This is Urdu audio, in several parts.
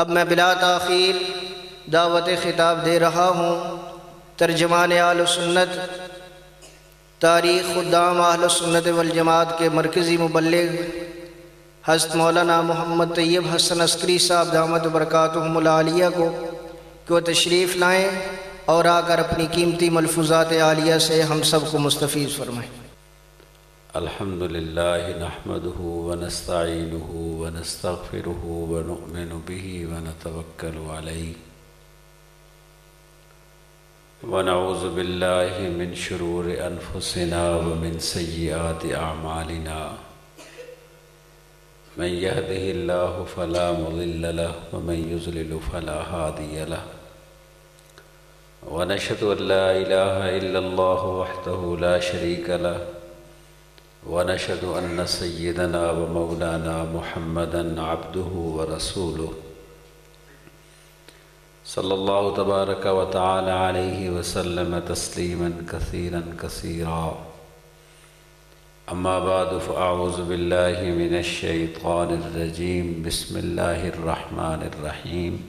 اب میں بلا تاخیر دعوت خطاب دے رہا ہوں ترجمان اہل سنت، تاریخ خدام اہل سنت والجماعت کے مرکزی مبلغ حضرت مولانا محمد طیب حسن عسکری صاحب دامت برکاتہم العالیہ کو کہ وہ تشریف لائیں اور آ کر اپنی قیمتی ملفوظات عالیہ سے ہم سب کو مستفیض فرمائیں۔ الحمد للہ نحمده ونستعینه ونستغفره ونؤمن به ونتوکل علیہ ونعوذ باللہ من شرور انفسنا ومن سیئات اعمالنا من يهده الله فلا مضل له ومن يضلل فلا هادي له ونشهد أن لا إله إلا الله وحده لا شريك له ونشهد أن سيدنا ومولانا محمدا عبده ورسوله صلى الله تبارك وتعالى عليه وسلم تسليما كثيرا كثيرا أما بعد فأعوذ بالله من الشيطان الرجيم بسم الله الرحمن الرحيم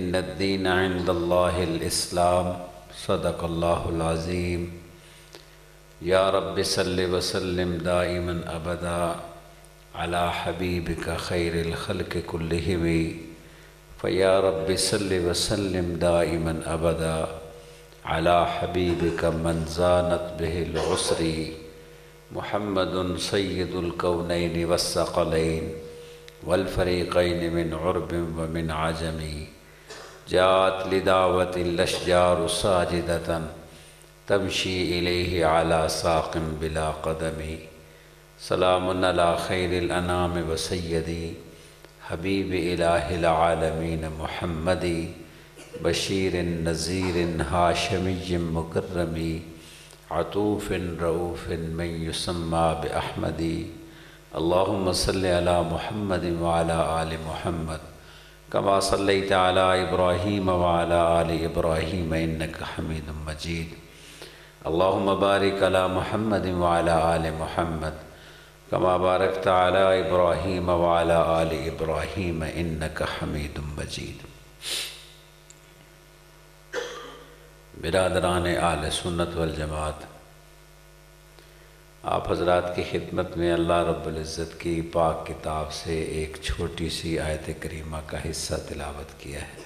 إن الدين عند الله الإسلام صدق الله العظيم يا رب صل وسلم دائما أبدا على حبيبك خير الخلق كلهم فيا رب صل وسلم دائما أبدا على حبيبك من زانت به العسر محمد سيد الكونين والثقلين والفريقين من عرب ومن عجم جاءت لدعوة الأشجار ساجدة تمشي إليه على ساق بلا قدم سلام على خير الأنام وسيدي حبيب إله العالمين محمد بشیر نذیر ہاشمی مکرم عطوف رؤوف من یسمى بأحمدی اللہم صلی علی محمد وعلی آل محمد کما صلیت علی ابراہیم وعلی آل ابراہیم انک حمید مجید اللہم بارک علی محمد وعلی آل محمد کما بارکت علی ابراہیم وعلی آل ابراہیم انک حمید مجید۔ برادران اہل سنت والجماعت، آپ حضرات کی خدمت میں اللہ رب العزت کی پاک کتاب سے ایک چھوٹی سی آیت کریمہ کا حصہ تلاوت کیا ہے۔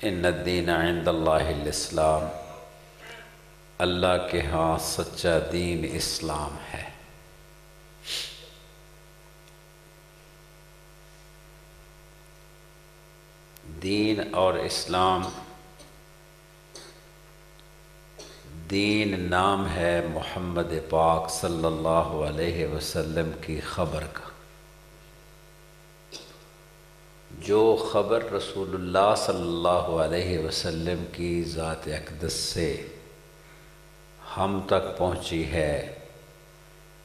ان الدین عند اللہ الاسلام، اللہ کے ہاں سچا دین اسلام ہے۔ دین اور اسلام، دین نام ہے محمد پاک صلی اللہ علیہ وسلم کی خبر کا۔ جو خبر رسول اللہ صلی اللہ علیہ وسلم کی ذات اقدس سے ہم تک پہنچی ہے،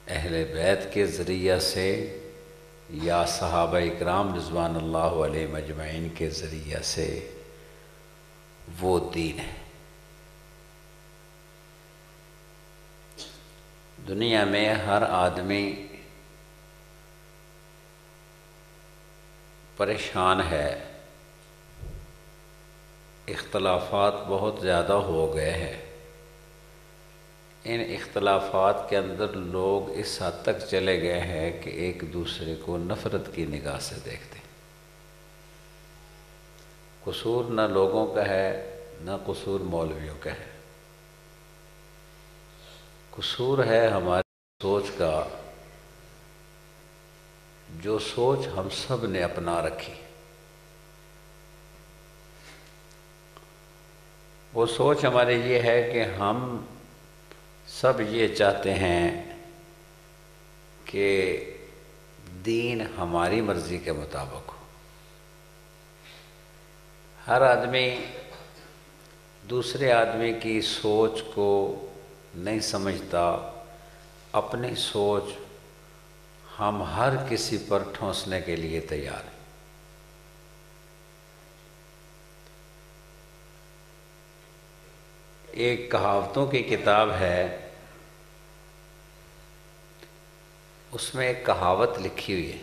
اہل بیت کے ذریعہ سے یا صحابہ اکرام رضوان اللہ علیہ مجمعین کے ذریعہ سے، وہ دین ہے۔ دنیا میں ہر آدمی پریشان ہے، اختلافات بہت زیادہ ہو گئے ہیں۔ ان اختلافات کے اندر لوگ اس حد تک چلے گئے ہیں کہ ایک دوسرے کو نفرت کی نگاہ سے دیکھتے ہیں۔ قصور نہ لوگوں کا ہے، نہ قصور مولویوں کا ہے، قصور ہے ہماری سوچ کا، جو سوچ ہم سب نے اپنا رکھی۔ وہ سوچ ہماری یہ ہے کہ ہم سب یہ چاہتے ہیں کہ دین ہماری مرضی کے مطابق ہو۔ ہر آدمی دوسرے آدمی کی سوچ کو نہیں سمجھتا، اپنی سوچ ہم ہر کسی پر ٹھونسنے کے لیے تیار ہیں۔ ایک کہاوتوں کی کتاب ہے، اس میں ایک کہاوت لکھی ہوئی ہے،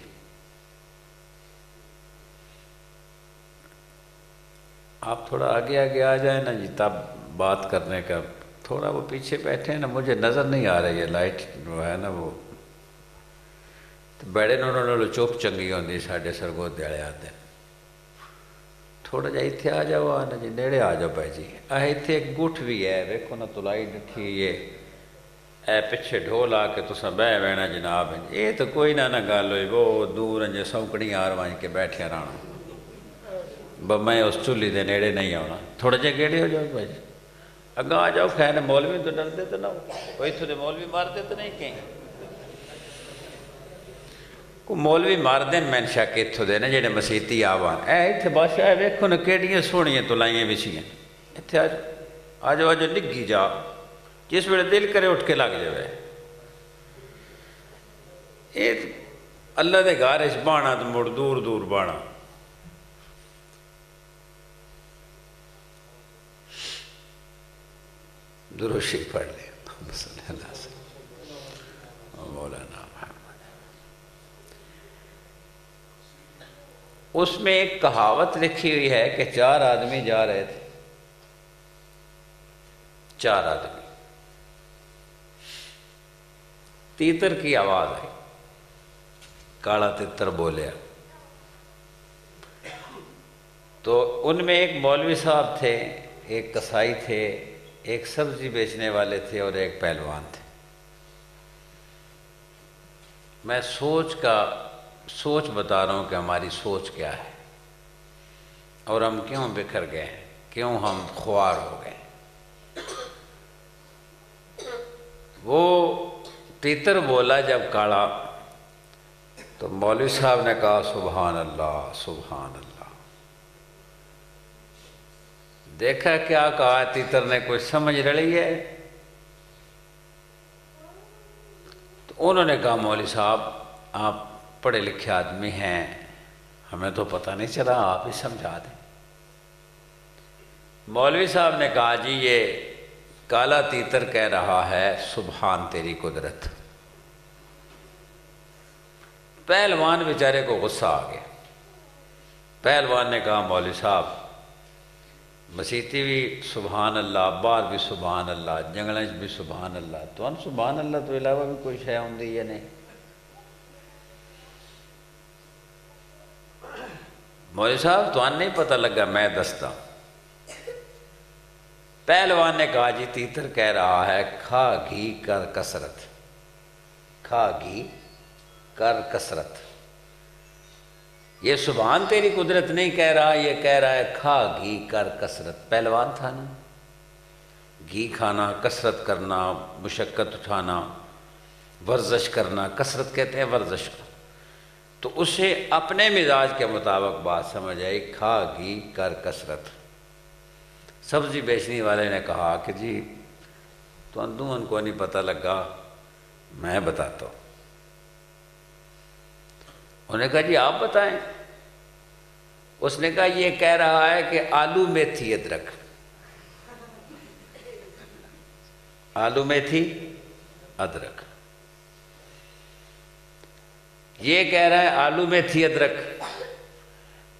آپ تھوڑا آگے آگے آ جائیں نا جی، تب بات کرنے کا تھوڑا وہ پیچھے بیٹھے ہیں نا، مجھے نظر نہیں آ رہی ہے لائٹ جو ہے نا وہ بڑے نو چپ چنگی ہوندی ساڈے سرگودے والے آتے تھوڑا جہا اتنے آ جاؤ نا جی، نیڑے آ جاؤ بھائی جی۔ اتنے ایک گٹھ بھی ہے، ویکھو نا تلائی ڈٹھی اے پچھے ڈھول آ کے تساں بہ بینا جناب، یہ تو کوئی نہ گل ہوئی، وہ دور انجے سونکڑی آر وائیں کے بیٹھے رہنا، میں اس چولی دے نیڑے نہیں آنا، تھوڑا جہا گیڑے ہو جاؤ بھائی جی، اگاں آ جاؤ، خیر مولوی تو ڈرتے تو نہ ہو، کوئی اتھوں دے مولوی مارتے تو نہیں کہیں، کو مولوی مار دین میں شک اتھوں دے نا جڑے مسیتی آوان، اتھے بادشاہ ویکھو نا کیڑیاں سونیاں تلائیاں وچیاں، اتھے آ جاؤ ڈگی جا، جس ویلے دل کرے اٹھ کے لگ جائے، یہ اللہ دے گھر وچ بانا تو مڑ دور دور بانا۔ درود شریف پڑھ لیں، صلی اللہ علیہ وسلم مولانا محمد۔ اس میں ایک کہاوت لکھی ہوئی ہے کہ 4 آدمی جا رہے تھے، 4 آدمی، تیتر کی آواز آئی، کالا تیتر بولیا، تو ان میں ایک مولوی صاحب تھے، ایک کسائی تھے، ایک سبزی بیچنے والے تھے اور ایک پہلوان تھے۔ میں سوچ بتا رہا ہوں کہ ہماری سوچ کیا ہے اور ہم کیوں بکھر گئے ہیں، کیوں ہم خوار ہو گئے۔ وہ تیتر بولا جب کالا، تو مولوی صاحب نے کہا سبحان اللہ سبحان اللہ۔ دیکھا کیا کہا تیتر نے، کوئی سمجھ رہی ہے؟ تو انہوں نے کہا مولوی صاحب آپ پڑھے لکھے آدمی ہیں، ہمیں تو پتہ نہیں چلا، آپ ہی سمجھا دیں۔ مولوی صاحب نے کہا جی یہ کالا تیتر کہہ رہا ہے سبحان تیری قدرت۔ پہلوان بیچارے کو غصہ آ گیا، پہلوان نے کہا مولوی صاحب مسیتی بھی سبحان اللہ، باہر بھی سبحان اللہ، جنگلیں بھی سبحان اللہ، تو ان سبحان اللہ تو علاوہ بھی کوئی شے ہوندی یا نہیں؟ مولوی صاحب تو ان نہیں پتہ لگا، میں دستا۔ پہلوان نے کہا جی تیتر کہہ رہا ہے کھا گھی کر کثرت، کھا گھی کر کثرت، یہ سبحان تیری قدرت نہیں کہہ رہا، یہ کہہ رہا ہے کھا گھی کر کثرت۔ پہلوان تھا نا، گھی کھانا، کثرت کرنا، مشقت اٹھانا، ورزش کرنا، کثرت کہتے ہیں ورزش کو، تو اسے اپنے مزاج کے مطابق بات سمجھ آئی، کھا گھی کر کثرت۔ سبزی بیچنے والے نے کہا کہ جی تو ان کو نہیں پتہ لگا، میں بتاتا ہوں۔ انہوں نے کہا جی آپ بتائیں۔ اس نے کہا یہ کہہ رہا ہے کہ آلو میتھی ادرک، آلو میتھی ادرک، یہ کہہ رہا ہے آلو میتھی ادرک۔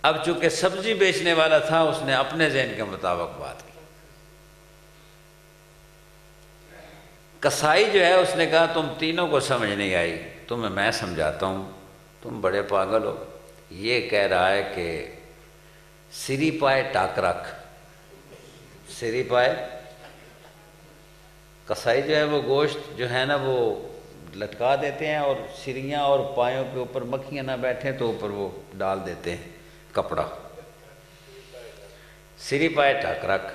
اب چونکہ سبزی بیچنے والا تھا اس نے اپنے ذہن کے مطابق بات کی۔ کسائی جو ہے اس نے کہا تم تینوں کو سمجھ نہیں آئی، تمہیں میں سمجھاتا ہوں، تم بڑے پاگل ہو۔ یہ کہہ رہا ہے کہ سری پائے ٹاک رکھ، سری پائے، کسائی جو ہے وہ گوشت جو ہے نا وہ لٹکا دیتے ہیں اور سریاں اور پایوں کے اوپر مکھیاں نہ بیٹھیں تو اوپر وہ ڈال دیتے ہیں کپڑا، سری پائے ٹاک رکھ۔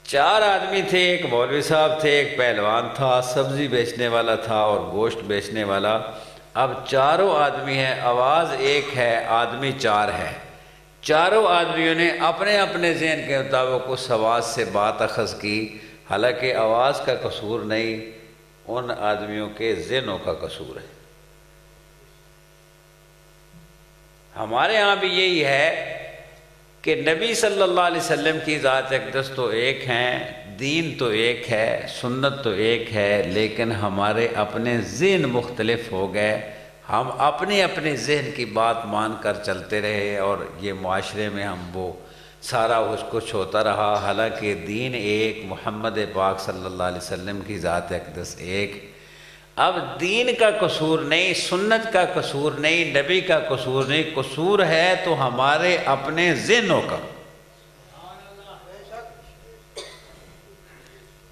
4 آدمی تھے، ایک مولوی صاحب تھے، ایک پہلوان تھا، سبزی بیچنے والا تھا اور گوشت بیچنے والا۔ اب چاروں آدمی ہیں، آواز ایک ہے، آدمی 4 ہے۔ چاروں آدمیوں نے اپنے اپنے ذہن کے مطابق اس آواز سے بات اخذ کی، حالانکہ آواز کا قصور نہیں، ان آدمیوں کے ذہنوں کا قصور ہے۔ ہمارے ہاں بھی یہی ہے کہ نبی صلی اللہ علیہ وسلم کی ذات اقدس تو ایک ہیں، دین تو ایک ہے، سنت تو ایک ہے، لیکن ہمارے اپنے ذہن مختلف ہو گئے، ہم اپنے اپنے ذہن کی بات مان کر چلتے رہے اور یہ معاشرے میں ہم وہ سارا کچھ ہوتا رہا، حالانکہ دین ایک، محمد پاک صلی اللہ علیہ وسلم کی ذات اقدس ایک۔ اب دین کا قصور نہیں، سنت کا قصور نہیں، نبی کا قصور نہیں، قصور ہے تو ہمارے اپنے ذہنوں کا۔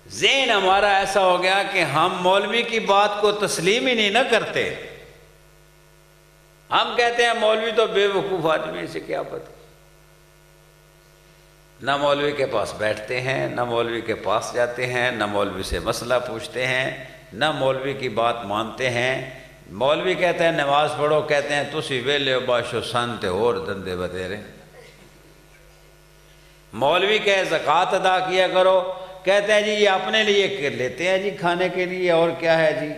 ذہن ہمارا ایسا ہو گیا کہ ہم مولوی کی بات کو تسلیم ہی نہیں نہ کرتے۔ ہم کہتے ہیں مولوی تو بے وقوف آدمی، سے کیا پتہ۔ نہ مولوی کے پاس بیٹھتے ہیں، نہ مولوی کے پاس جاتے ہیں، نہ مولوی سے مسئلہ پوچھتے ہیں، نہ مولوی کی بات مانتے ہیں۔ مولوی کہتے ہیں نماز پڑھو، کہتے ہیں تسی ویلے باشو سنتے اور دندے بتیرے۔ مولوی کہے زکوٰۃ ادا کیا کرو، کہتے ہیں جی یہ اپنے لیے لیتے ہیں جی کھانے کے لیے، اور کیا ہے جی۔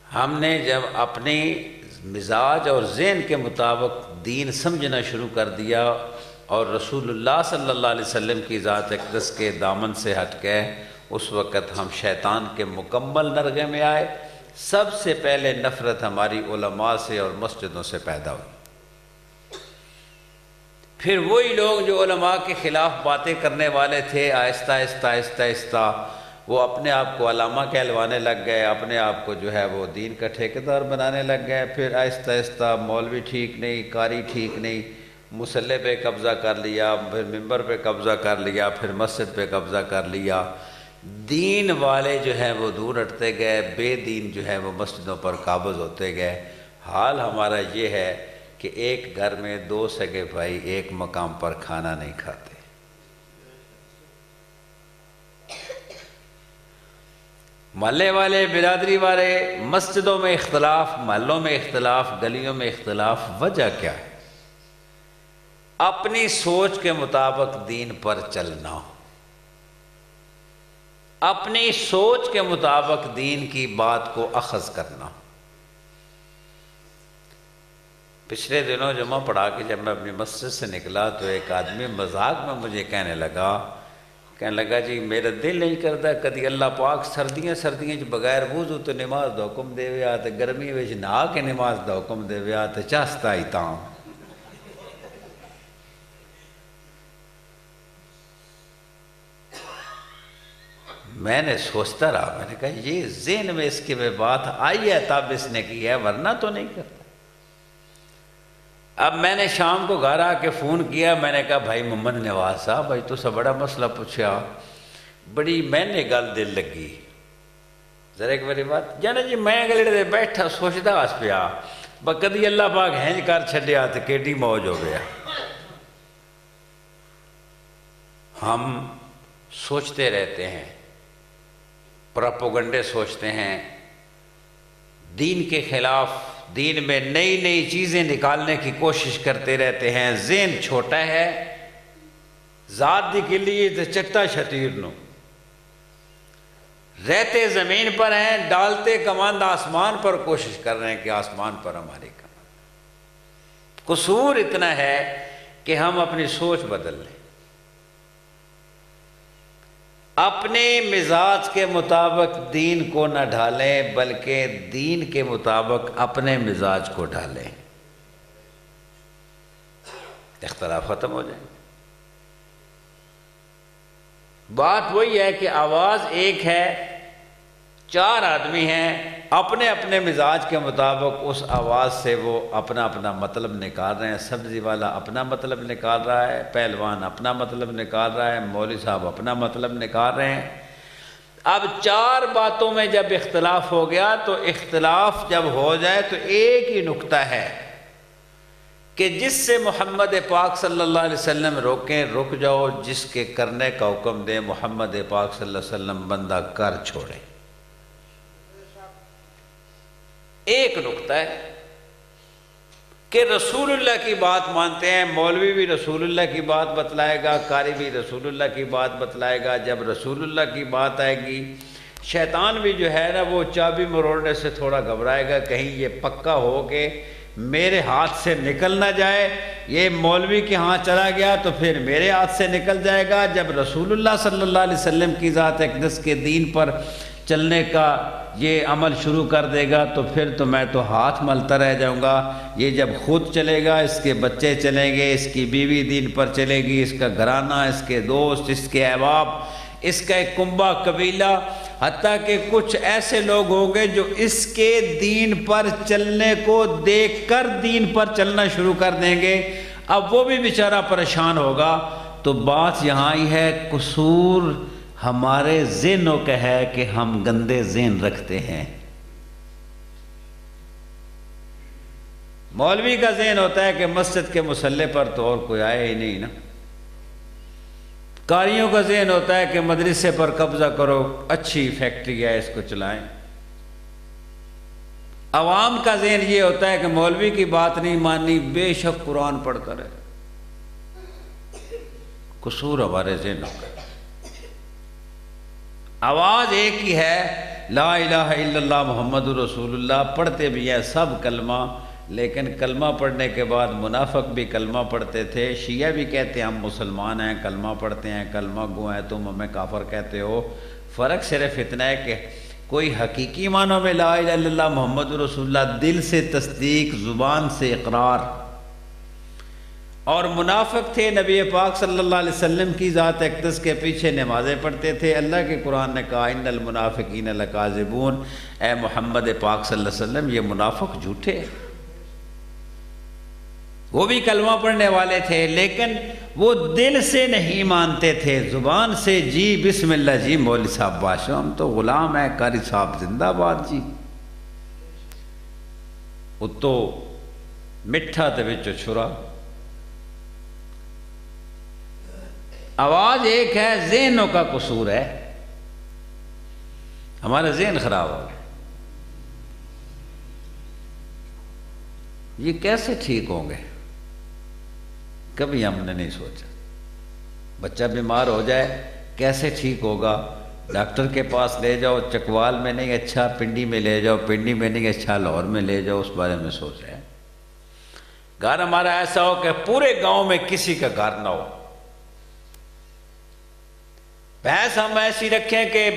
ہم نے جب اپنی مزاج اور ذہن کے مطابق دین سمجھنا شروع کر دیا اور رسول اللہ صلی اللہ علیہ وسلم کی ذات اقدس کے دامن سے ہٹ گئے، اس وقت ہم شیطان کے مکمل نرغے میں آئے۔ سب سے پہلے نفرت ہماری علماء سے اور مسجدوں سے پیدا ہوئی۔ پھر وہی لوگ جو علماء کے خلاف باتیں کرنے والے تھے، آہستہ آہستہ آہستہ آہستہ وہ اپنے آپ کو علامہ کہلوانے لگ گئے، اپنے آپ کو جو ہے وہ دین کا ٹھیکیدار بنانے لگ گئے۔ پھر آہستہ آہستہ مولوی ٹھیک نہیں، قاری ٹھیک نہیں، مصلی پہ قبضہ کر لیا، پھر ممبر پہ قبضہ کر لیا، پھر مسجد پہ قبضہ کر لیا۔ دین والے جو ہیں وہ دور ہٹتے گئے، بے دین جو ہے وہ مسجدوں پر قابض ہوتے گئے۔ حال ہمارا یہ ہے کہ ایک گھر میں دو سگے بھائی ایک مقام پر کھانا نہیں کھاتے۔ محلے والے، برادری والے، مسجدوں میں اختلاف، محلوں میں اختلاف، گلیوں میں اختلاف۔ وجہ کیا ہے؟ اپنی سوچ کے مطابق دین پر چلنا، اپنی سوچ کے مطابق دین کی بات کو اخذ کرنا۔ پچھلے دنوں جمعہ پڑھا کے جب میں اپنی مسجد سے نکلا تو ایک آدمی مذاق میں مجھے کہنے لگا جی میرا دل نہیں کرتا کدی اللہ پاک سردیاں بغیر وضو تو نماز دا حکم دے ویا تے گرمی وچ نہا کے نماز دا حکم دے ویا تے چاستا ہی تاں۔ میں نے سوچتا رہا، میں نے کہا یہ ذہن میں اس کی بات آئی ہے تب اس نے کی ہے، ورنہ تو نہیں کرتا۔ اب میں نے شام کو گھر آ کے فون کیا، میں نے کہا بھائی محمد نواز صاحب، بھائی تو سب بڑا مسئلہ پوچھا، بڑی میں نے گل دل لگی ذرا ایک باری بات جانا جی۔ میں گلڑے دے بیٹھا سوچتا اس پیا کدی اللہ پاک ہینج کر چھڈیا تو کیڈی موج ہو گیا۔ ہم سوچتے رہتے ہیں، پروپیگنڈے سوچتے ہیں، دین کے خلاف، دین میں نئی نئی چیزیں نکالنے کی کوشش کرتے رہتے ہیں۔ ذہن چھوٹا ہے، ذات دی کلیے تو چٹا شتیر نو، رہتے زمین پر ہیں، ڈالتے کماند آسمان پر، کوشش کر رہے ہیں کہ آسمان پر ہماری کماند۔ قصور اتنا ہے کہ ہم اپنی سوچ بدل لیں، اپنے مزاج کے مطابق دین کو نہ ڈھالیں بلکہ دین کے مطابق اپنے مزاج کو ڈھالیں، اختلاف ختم ہو جائیں۔ بات وہی ہے کہ آواز ایک ہے، چار آدمی ہیں، اپنے اپنے مزاج کے مطابق اس آواز سے وہ اپنا اپنا مطلب نکال رہے ہیں۔ سبزی والا اپنا مطلب نکال رہا ہے، پہلوان اپنا مطلب نکال رہا ہے، مولوی صاحب اپنا مطلب نکال رہے ہیں۔ اب چار باتوں میں جب اختلاف ہو گیا تو اختلاف جب ہو جائے تو ایک ہی نقطہ ہے کہ جس سے محمد پاک صلی اللہ علیہ وسلم روکیں رک جاؤ، جس کے کرنے کا حکم دیں محمد پاک صلی اللہ علیہ وسلم بندہ کر چھوڑے۔ ایک نقطہ ہے کہ رسول اللہ کی بات مانتے ہیں، مولوی بھی رسول اللہ کی بات بتلائے گا، قاری بھی رسول اللہ کی بات بتلائے گا۔ جب رسول اللہ کی بات آئے گی، شیطان بھی جو ہے نا وہ چابی مروڑنے سے تھوڑا گھبرائے گا، کہیں یہ پکا ہو کہ میرے ہاتھ سے نکل نہ جائے، یہ مولوی کے ہاں چلا گیا تو پھر میرے ہاتھ سے نکل جائے گا۔ جب رسول اللہ صلی اللہ علیہ وسلم کی ذات اقدس کے دین پر چلنے کا یہ عمل شروع کر دے گا تو پھر تو میں تو ہاتھ ملتا رہ جاؤں گا۔ یہ جب خود چلے گا، اس کے بچے چلیں گے، اس کی بیوی دین پر چلے گی، اس کا گھرانہ، اس کے دوست، اس کے احباب، اس کا ایک کنبہ قبیلہ، حتیٰ کہ کچھ ایسے لوگ ہوں گے جو اس کے دین پر چلنے کو دیکھ کر دین پر چلنا شروع کر دیں گے۔ اب وہ بھی بیچارہ پریشان ہوگا۔ تو بات یہاں ہی ہے، قصور ہمارے ذہنوں کا ہے کہ ہم گندے ذہن رکھتے ہیں۔ مولوی کا ذہن ہوتا ہے کہ مسجد کے مصلی پر تو اور کوئی آئے ہی نہیں نا۔ قاریوں کا ذہن ہوتا ہے کہ مدرسے پر قبضہ کرو، اچھی فیکٹری ہے، اس کو چلائیں۔ عوام کا ذہن یہ ہوتا ہے کہ مولوی کی بات نہیں ماننی، بے شک قرآن پڑھتا رہے۔ قصور ہمارے ذہنوں کا۔ آواز ایک ہی ہے، لا الہ الا اللہ محمد رسول اللہ، پڑھتے بھی ہیں سب کلمہ، لیکن کلمہ پڑھنے کے بعد منافق بھی کلمہ پڑھتے تھے۔ شیعہ بھی کہتے ہیں ہم مسلمان ہیں، کلمہ پڑھتے ہیں، کلمہ گو ہیں، تم ہمیں کافر کہتے ہو۔ فرق صرف اتنا ہے کہ کوئی حقیقی معنوں میں لا الہ الا اللہ محمد رسول اللہ، دل سے تصدیق، زبان سے اقرار، اور منافق تھے نبی پاک صلی اللہ علیہ وسلم کی ذات اقدس کے پیچھے نمازیں پڑھتے تھے۔ اللہ کے قرآن نے کہا ان المنافقین لکاذبون، اے محمد پاک صلی اللہ علیہ وسلم یہ منافق جھوٹے۔ وہ بھی کلمہ پڑھنے والے تھے، لیکن وہ دل سے نہیں مانتے تھے، زبان سے جی بسم اللہ جی مولوی صاحب باشو ہم تو غلام ہیں، قاری صاحب زندہ باد جی۔ اتو مٹھا تے وچوں چھرا۔ آواز ایک ہے، ذہنوں کا قصور ہے، ہمارا ذہن خراب ہو گیا۔ یہ کیسے ٹھیک ہوں گے؟ کبھی ہم نے نہیں سوچا۔ بچہ بیمار ہو جائے کیسے ٹھیک ہوگا؟ ڈاکٹر کے پاس لے جاؤ، چکوال میں نہیں اچھا پنڈی میں لے جاؤ، پنڈی میں نہیں اچھا لاہور میں لے جاؤ، اس بارے میں سوچ رہے ہیں۔ گھر ہمارا ایسا ہو کہ پورے گاؤں میں کسی کا گھر نہ ہو۔ بھینس ہم ایسی رکھیں کہ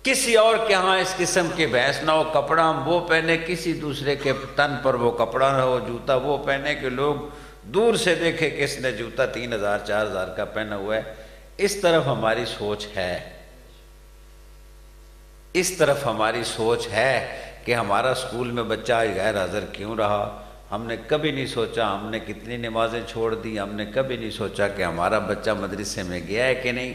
کسی اور کے ہاں اس قسم کی بھینس نہ ہو، کپڑا ہم وہ پہنے، کسی دوسرے کے تن پر وہ کپڑا نہ ہو، جوتا وہ پہنے کہ لوگ دور سے دیکھے کہ اس نے جوتا 3000 4000 کا پہنا ہوا ہے۔ اس طرف ہماری سوچ ہے، اس طرف ہماری سوچ ہے کہ ہمارا اسکول میں بچہ غیر حاضر کیوں رہا۔ ہم نے کبھی نہیں سوچا ہم نے کتنی نمازیں چھوڑ دی، ہم نے کبھی نہیں سوچا کہ ہمارا بچہ مدرسے میں گیا ہے کہ نہیں،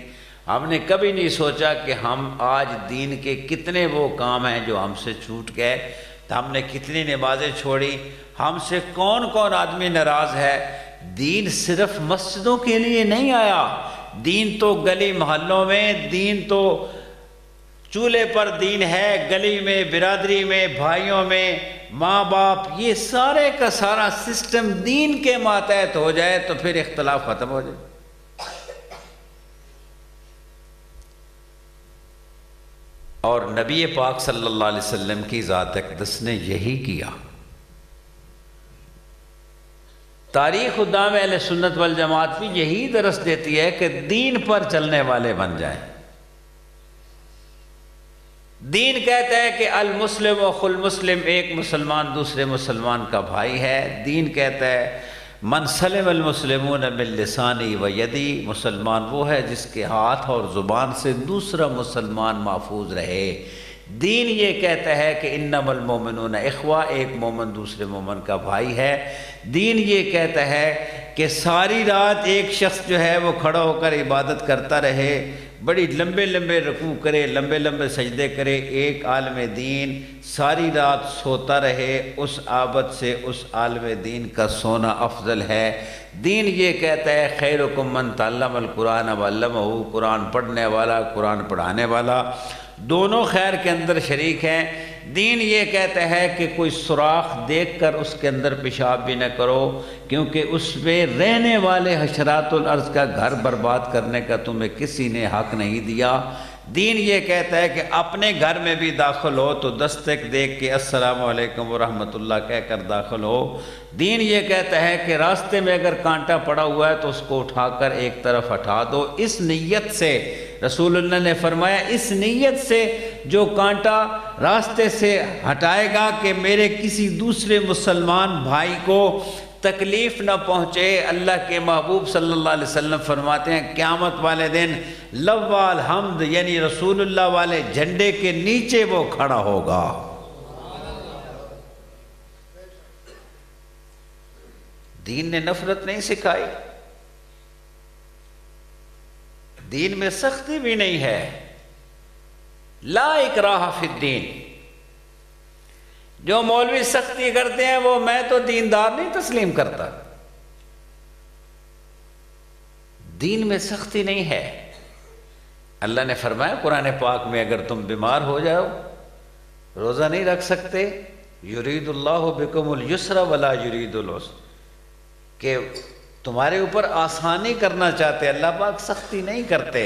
ہم نے کبھی نہیں سوچا کہ ہم آج دین کے کتنے وہ کام ہیں جو ہم سے چھوٹ گئے، تو ہم نے کتنی نمازیں چھوڑی، ہم سے کون کون آدمی ناراض ہے۔ دین صرف مسجدوں کے لیے نہیں آیا، دین تو گلی محلوں میں، دین تو چولہے پر دین ہے، گلی میں، برادری میں، بھائیوں میں، ماں باپ، یہ سارے کا سارا سسٹم دین کے ماتحت ہو جائے تو پھر اختلاف ختم ہو جائے۔ اور نبی پاک صلی اللہ علیہ وسلم کی ذات اقدس نے یہی کیا۔ تاریخ خدام اہل سنت والجماعت بھی یہی درس دیتی ہے کہ دین پر چلنے والے بن جائیں۔ دین کہتا ہے کہ المسلم اخو المسلم، ایک مسلمان دوسرے مسلمان کا بھائی ہے۔ دین کہتا ہے من سلم المسلمون من لسانی و یدی، مسلمان وہ ہے جس کے ہاتھ اور زبان سے دوسرا مسلمان محفوظ رہے۔ دین یہ کہتا ہے کہ انما المومنون اخوہ، ایک مومن دوسرے مومن کا بھائی ہے۔ دین یہ کہتا ہے کہ ساری رات ایک شخص جو ہے وہ کھڑا ہو کر عبادت کرتا رہے، بڑی لمبے لمبے رکوع کرے، لمبے لمبے سجدے کرے، ایک عالم دین ساری رات سوتا رہے، اس عابد سے اس عالم دین کا سونا افضل ہے۔ دین یہ کہتا ہے خیرکم من تعلم القرآن وعلمہ، قرآن پڑھنے والا، قرآن پڑھانے والا، دونوں خیر کے اندر شریک ہیں۔ دین یہ کہتا ہے کہ کوئی سوراخ دیکھ کر اس کے اندر پیشاب بھی نہ کرو، کیونکہ اس پہ رہنے والے حشرات الارض کا گھر برباد کرنے کا تمہیں کسی نے حق نہیں دیا۔ دین یہ کہتا ہے کہ اپنے گھر میں بھی داخل ہو تو دستک دیکھ کے السلام علیکم ورحمۃ اللہ کہہ کر داخل ہو۔ دین یہ کہتا ہے کہ راستے میں اگر کانٹا پڑا ہوا ہے تو اس کو اٹھا کر ایک طرف ہٹا دو۔ اس نیت سے رسول اللہ نے فرمایا، اس نیت سے جو کانٹا راستے سے ہٹائے گا کہ میرے کسی دوسرے مسلمان بھائی کو تکلیف نہ پہنچے۔ اللہ کے محبوب صلی اللہ علیہ وسلم فرماتے ہیں قیامت والے دن لوال حمد یعنی رسول اللہ والے جھنڈے کے نیچے وہ کھڑا ہوگا۔ دین نے نفرت نہیں سکھائی، دین میں سختی بھی نہیں ہے۔ لا اکراہ فی الدین، جو مولوی سختی کرتے ہیں وہ میں تو دیندار نہیں تسلیم کرتا۔ دین میں سختی نہیں ہے۔ اللہ نے فرمایا قرآن پاک میں اگر تم بیمار ہو جاؤ، روزہ نہیں رکھ سکتے، یرید اللہ بکم اليسر ولا یرید العسر، کہ تمہارے اوپر آسانی کرنا چاہتے، اللہ پاک سختی نہیں کرتے۔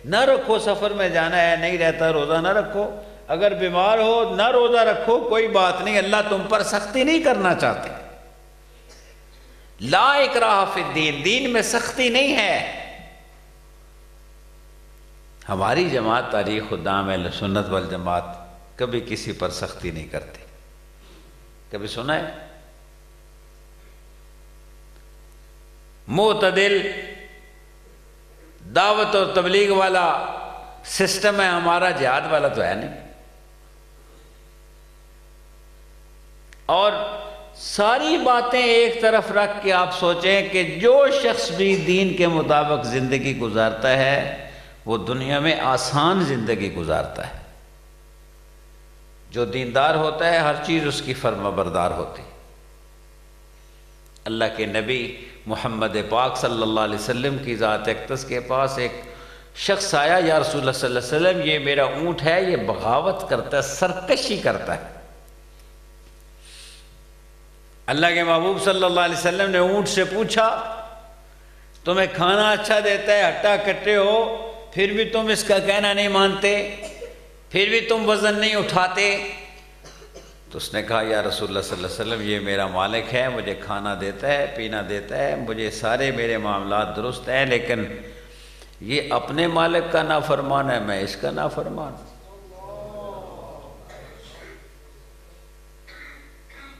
نہ رکھو، سفر میں جانا ہے نہیں رہتا روزہ نہ رکھو، اگر بیمار ہو نہ روزہ رکھو، کوئی بات نہیں، اللہ تم پر سختی نہیں کرنا چاہتے۔ لا اکراہ فی الدین، دین میں سختی نہیں ہے۔ ہماری جماعت تاریخ خدام اہل سنت والجماعت کبھی کسی پر سختی نہیں کرتی۔ کبھی سنا ہے؟ معتدل دعوت اور تبلیغ والا سسٹم ہے ہمارا، جہاد والا تو ہے نہیں۔ اور ساری باتیں ایک طرف رکھ کے آپ سوچیں کہ جو شخص بھی دین کے مطابق زندگی گزارتا ہے وہ دنیا میں آسان زندگی گزارتا ہے۔ جو دیندار ہوتا ہے ہر چیز اس کی فرما بردار ہوتی۔ اللہ کے نبی محمد پاک صلی اللہ علیہ وسلم کی ذات اقدس کے پاس ایک شخص آیا، یا رسول اللہ صلی اللہ علیہ وسلم یہ میرا اونٹ ہے، یہ بغاوت کرتا ہے، سرکشی کرتا ہے۔ اللہ کے محبوب صلی اللہ علیہ وسلم نے اونٹ سے پوچھا تمہیں کھانا اچھا دیتا ہے، ہٹا کٹے ہو، پھر بھی تم اس کا کہنا نہیں مانتے، پھر بھی تم وزن نہیں اٹھاتے؟ تو اس نے کہا یا رسول اللہ صلی اللہ علیہ وسلم یہ میرا مالک ہے، مجھے کھانا دیتا ہے، پینا دیتا ہے، مجھے سارے میرے معاملات درست ہیں، لیکن یہ اپنے مالک کا نافرمان ہے، میں اس کا نافرمان ہوں۔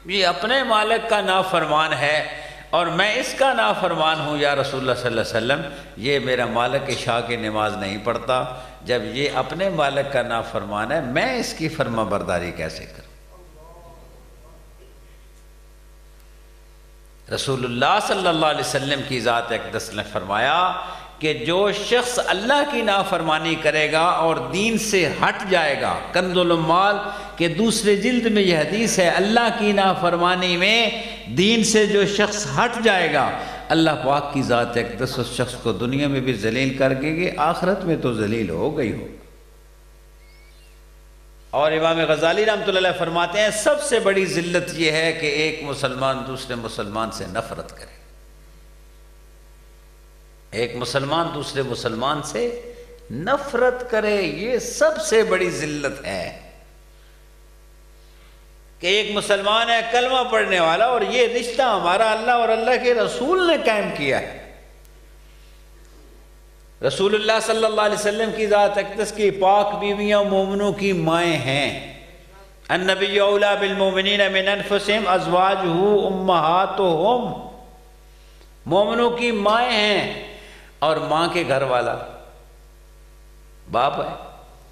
یہ اپنے مالک کا نافرمان ہے اور میں اس کا نافرمان ہوں یا رسول اللہ صلی اللہ علیہ وسلم، یہ میرا مالک عشاء کی نماز نہیں پڑھتا، جب یہ اپنے مالک کا نافرمان ہے میں اس کی فرما برداری کیسے کروں؟ رسول اللہ صلی اللہ علیہ وسلم کی ذات اقدس نے فرمایا کہ جو شخص اللہ کی نافرمانی کرے گا اور دین سے ہٹ جائے گا، کنز الاموال کے دوسرے جلد میں یہ حدیث ہے، اللہ کی نافرمانی میں دین سے جو شخص ہٹ جائے گا اللہ پاک کی ذات اقدس اس شخص کو دنیا میں بھی ذلیل کر دے گی، آخرت میں تو ذلیل ہو گئی ہو۔ اور امام غزالی رحمۃ اللہ علیہ فرماتے ہیں سب سے بڑی ذلت یہ ہے کہ ایک مسلمان دوسرے مسلمان سے نفرت کرے، ایک مسلمان دوسرے مسلمان سے نفرت کرے، یہ سب سے بڑی ذلت ہے کہ ایک مسلمان ہے کلمہ پڑھنے والا اور یہ رشتہ ہمارا اللہ اور اللہ کے رسول نے قائم کیا ہے۔ رسول اللہ صلی اللہ علیہ وسلم کی ذات اقدس کی پاک بیویاں مومنوں کی مائیں ہیں۔ النبی اولیٰ بالمومنین من انفسہم ازواجہ امہاتہم، مومنوں کی مائیں ہیں، اور ماں کے گھر والا باپ ہے،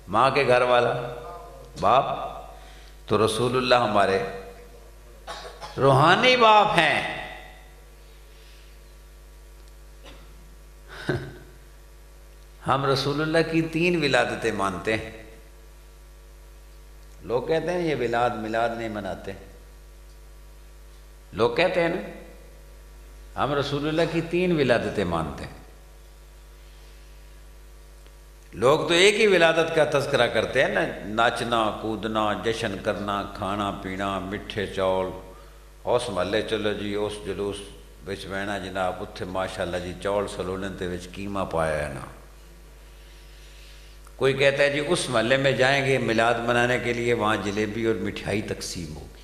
ماں کے گھر والا باپ، تو رسول اللہ ہمارے روحانی باپ ہیں۔ ہم رسول اللہ کی 3 ولادتیں مانتے ہیں۔ لوگ کہتے ہیں یہ میلاد نہیں مناتے، لوگ کہتے ہیں نا ہم رسول اللہ کی 3 ولادتیں مانتے ہیں۔ لوگ تو ایک ہی ولادت کا تذکرہ کرتے ہیں نا، ناچنا کودنا، جشن کرنا، کھانا پینا، میٹھے چول، اس محلے چلو جی اس جلوس بچ بہنا جناب اتھے ماشاءاللہ جی چول سلونن تے وچ قیمہ پایا ہے نا۔ کوئی کہتا ہے جی اس محلے میں جائیں گے میلاد منانے کے لیے، وہاں جلیبی اور مٹھائی تقسیم ہوگی۔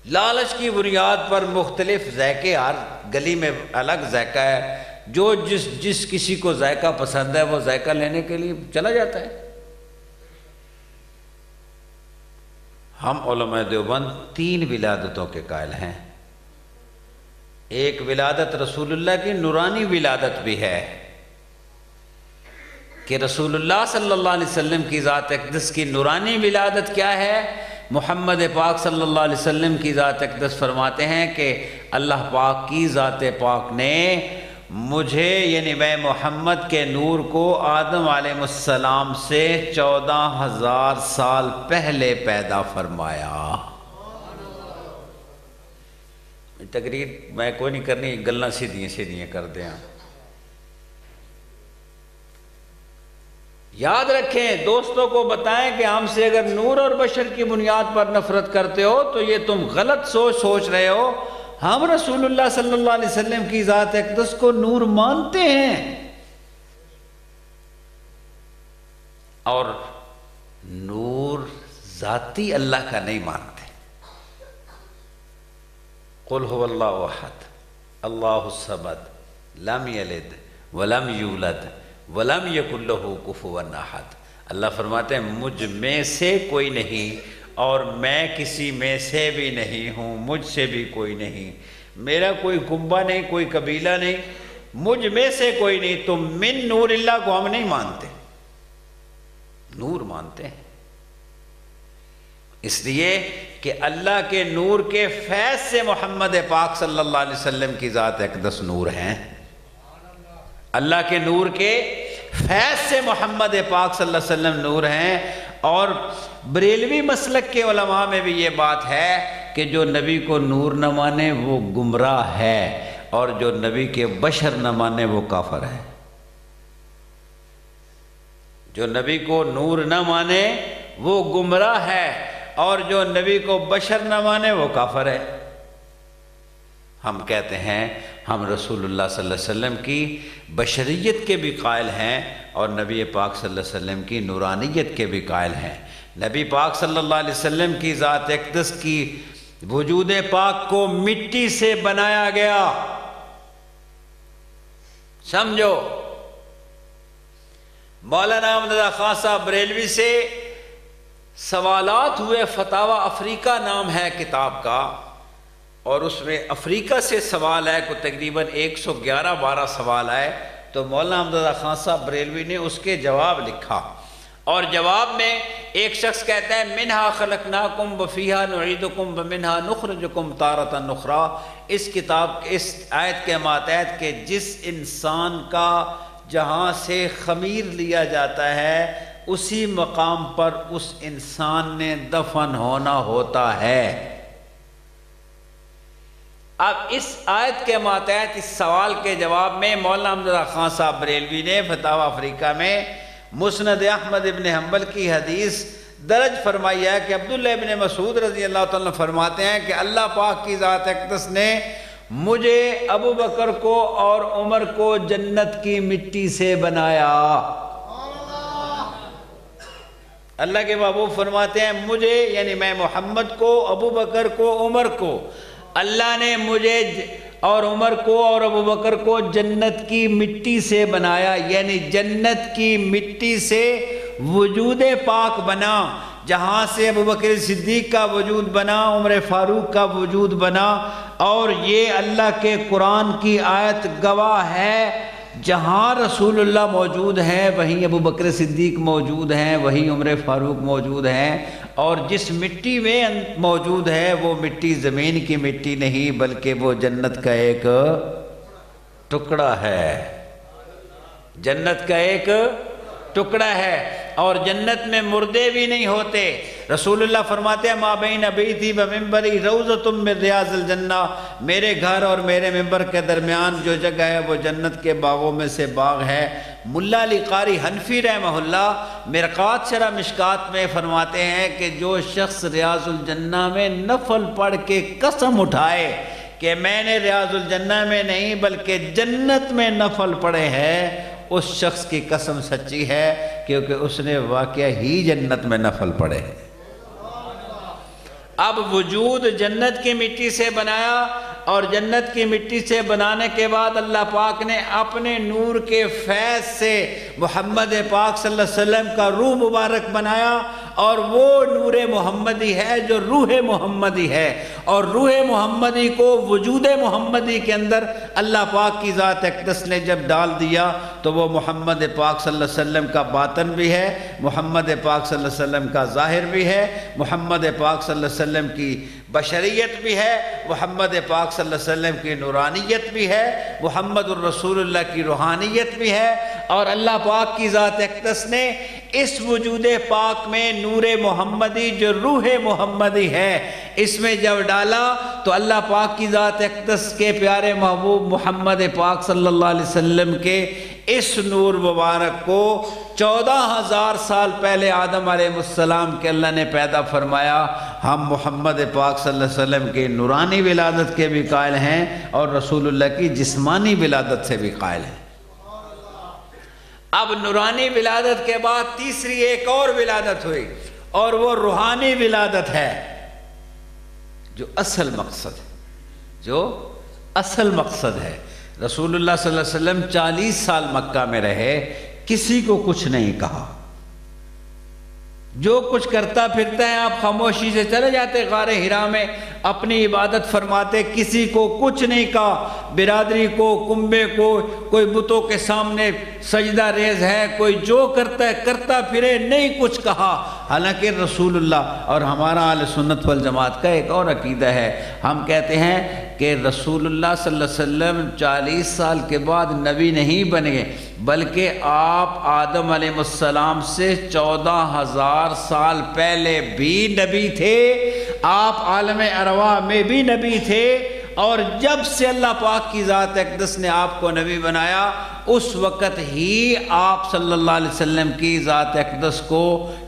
لالچ کی بنیاد پر مختلف ذائقے، ہر گلی میں الگ ذائقہ ہے، جو جس کسی کو ذائقہ پسند ہے وہ ذائقہ لینے کے لیے چلا جاتا ہے۔ ہم علماء دیوبند 3 ولادتوں کے قائل ہیں۔ ایک ولادت رسول اللہ کی نورانی ولادت بھی ہے کہ رسول اللہ صلی اللہ علیہ وسلم کی ذات اقدس کی نورانی ولادت کیا ہے؟ محمد پاک صلی اللہ علیہ وسلم کی ذات اقدس فرماتے ہیں کہ اللہ پاک کی ذات پاک نے مجھے یعنی میں محمد کے نور کو آدم علیہ السلام سے 14,000 سال پہلے پیدا فرمایا۔ تقریر میں کوئی نہیں کرنی، گلاں سیدھیاں کر دیں۔ یاد رکھیں، دوستوں کو بتائیں کہ ہم سے اگر نور اور بشر کی بنیاد پر نفرت کرتے ہو تو یہ تم غلط سوچ رہے ہو۔ ہم رسول اللہ صلی اللہ علیہ وسلم کی ذات اقدس کو نور مانتے ہیں، اور نور ذاتی اللہ کا نہیں مانتے۔ قل هو اللہ احد اللہ الصمد لم یلد ولم یولد ولم یکن لہ کفوا احد۔ اللہ فرماتے ہیں مجھ میں سے کوئی نہیں اور میں کسی میں سے بھی نہیں ہوں، مجھ سے بھی کوئی نہیں، میرا کوئی کنبہ نہیں، کوئی قبیلہ نہیں، مجھ میں سے کوئی نہیں۔ تو من نور اللہ کو ہم نہیں مانتے، نور مانتے ہیں، اس لیے کہ اللہ کے نور کے فیض سے محمد پاک صلی اللہ علیہ وسلم کی ذات اقدس نور ہیں۔ اللہ کے نور کے فیض سے محمد پاک صلی اللہ علیہ وسلم نور ہیں۔ اور بریلوی مسلک کے علماء میں بھی یہ بات ہے کہ جو نبی کو نور نہ مانے وہ گمراہ ہے، اور جو نبی کے بشر نہ مانے وہ کافر ہے۔ جو نبی کو نور نہ مانے وہ گمراہ ہے، اور جو نبی کو بشر نہ مانے وہ کافر ہے۔ ہم کہتے ہیں ہم رسول اللہ صلی اللہ علیہ وسلم کی بشریت کے بھی قائل ہیں اور نبی پاک صلی اللہ علیہ وسلم کی نورانیت کے بھی قائل ہیں۔ نبی پاک صلی اللہ علیہ وسلم کی ذات اقدس کی وجود پاک کو مٹی سے بنایا گیا۔ سمجھو، مولانا احمد رضا خان صاحب بریلوی سے سوالات ہوئے، فتاوی افریقہ نام ہے کتاب کا، اور اس میں افریقہ سے سوال ہے، کو تقریباً 111-12 سوال آئے، تو مولانا احمد رضا خان صاحب بریلوی نے اس کے جواب لکھا، اور جواب میں ایک شخص کہتا ہے منہا خلقناکم وفیہا نعیدکم ومنہا نخرجکم تارۃ اخری۔ اس کتاب اس آیت کے ماتحت کہ جس انسان کا جہاں سے خمیر لیا جاتا ہے اسی مقام پر اس انسان نے دفن ہونا ہوتا ہے۔ اب اس آیت کے ماتحت اس سوال کے جواب میں مولانا احمد رضا خان صاحب بریلوی نے فتاوی افریقہ میں مسند احمد ابن حنبل کی حدیث درج فرمائی ہے کہ عبداللہ ابن مسعود رضی اللہ تعالیٰ فرماتے ہیں کہ اللہ پاک کی ذات اقدس نے مجھے، ابو بکر کو اور عمر کو جنت کی مٹی سے بنایا۔ اللہ کے محبوب فرماتے ہیں مجھے یعنی میں محمد کو، ابو بکر کو، عمر کو، اللہ نے مجھے اور عمر کو اور ابو بکر کو جنت کی مٹی سے بنایا، یعنی جنت کی مٹی سے وجود پاک بنا، جہاں سے ابو بکر صدیق کا وجود بنا، عمر فاروق کا وجود بنا۔ اور یہ اللہ کے قرآن کی آیت گواہ ہے، جہاں رسول اللہ موجود ہیں وہیں ابو بکر صدیق موجود ہیں، وہیں عمر فاروق موجود ہیں، اور جس مٹی میں موجود ہے وہ مٹی زمین کی مٹی نہیں بلکہ وہ جنت کا ایک ٹکڑا ہے، جنت کا ایک ٹکڑا ہے۔ اور جنت میں مردے بھی نہیں ہوتے۔ رسول اللہ فرماتے ہیں ما بین بیتی و منبری روضۃ من ریاض الجنہ، میرے گھر اور میرے منبر کے درمیان جو جگہ ہے وہ جنت کے باغوں میں سے باغ ہے۔ ملا علی قاری حنفی رحمہ اللہ مرقات شرح مشکات میں فرماتے ہیں کہ جو شخص ریاض الجنہ میں نفل پڑھ کے قسم اٹھائے کہ میں نے ریاض الجنہ میں نہیں بلکہ جنت میں نفل پڑھے ہیں، اس شخص کی قسم سچی ہے کیونکہ اس نے واقعہ ہی جنت میں نفل پڑھے۔ اب وجود جنت کی مٹی سے بنایا، اور جنت کی مٹی سے بنانے کے بعد اللہ پاک نے اپنے نور کے فیض سے محمد پاک صلی اللہ علیہ وسلم کا روح مبارک بنایا، اور وہ نور محمدی ہے جو روح محمدی ہے، اور روح محمدی کو وجود محمدی کے اندر اللہ پاک کی ذات اقدس نے جب ڈال دیا تو وہ محمد پاک صلی اللہ علیہ وسلم کا باطن بھی ہے، محمد پاک صلی اللہ علیہ وسلم کا ظاہر بھی ہے، محمد پاک صلی اللہ علیہ وسلم کی بشریت بھی ہے، محمد پاک صلی اللہ علیہ وسلم کی نورانیت بھی ہے، محمد الرسول اللہ کی روحانیت بھی ہے، اور اللہ پاک کی ذات اقدس نے اس وجود پاک میں نور محمدی جو روح محمدی ہے اس میں جب ڈالا تو اللہ پاک کی ذات اقدس کے پیارے محبوب محمد پاک صلی اللہ علیہ وسلم کے اس نور مبارک کو 14,000 سال پہلے آدم علیہ السلام کے اللہ نے پیدا فرمایا۔ ہم محمد پاک صلی اللہ علیہ وسلم کی نورانی ولادت کے بھی قائل ہیں اور رسول اللہ کی جسمانی ولادت سے بھی قائل ہیں۔ اب نورانی ولادت کے بعد تیسری ایک اور ولادت ہوئی، اور وہ روحانی ولادت ہے جو اصل مقصد ہے، جو اصل مقصد ہے۔ رسول اللہ صلی اللہ علیہ وسلم 40 سال مکہ میں رہے، کسی کو کچھ نہیں کہا، جو کچھ کرتا پھرتا ہے آپ خاموشی سے چلے جاتے غار حرا میں اپنی عبادت فرماتے، کسی کو کچھ نہیں کہا، برادری کو، کنبے کو، کوئی بتوں کے سامنے سجدہ ریز ہے، کوئی جو کرتا ہے کرتا پھرے، نہیں کچھ کہا۔ حالانکہ رسول اللہ اور ہمارا اہل سنت والجماعت کا ایک اور عقیدہ ہے، ہم کہتے ہیں کہ رسول اللہ صلی اللہ علیہ وسلم 40 سال کے بعد نبی نہیں بنے، بلکہ آپ آدم علیہ السلام سے 14,000 سال پہلے بھی نبی تھے، آپ عالم ارواح میں بھی نبی تھے، اور جب سے اللہ پاک کی ذات اقدس نے آپ کو نبی بنایا اس وقت ہی آپ صلی اللہ علیہ وسلم کی ذات اقدس کو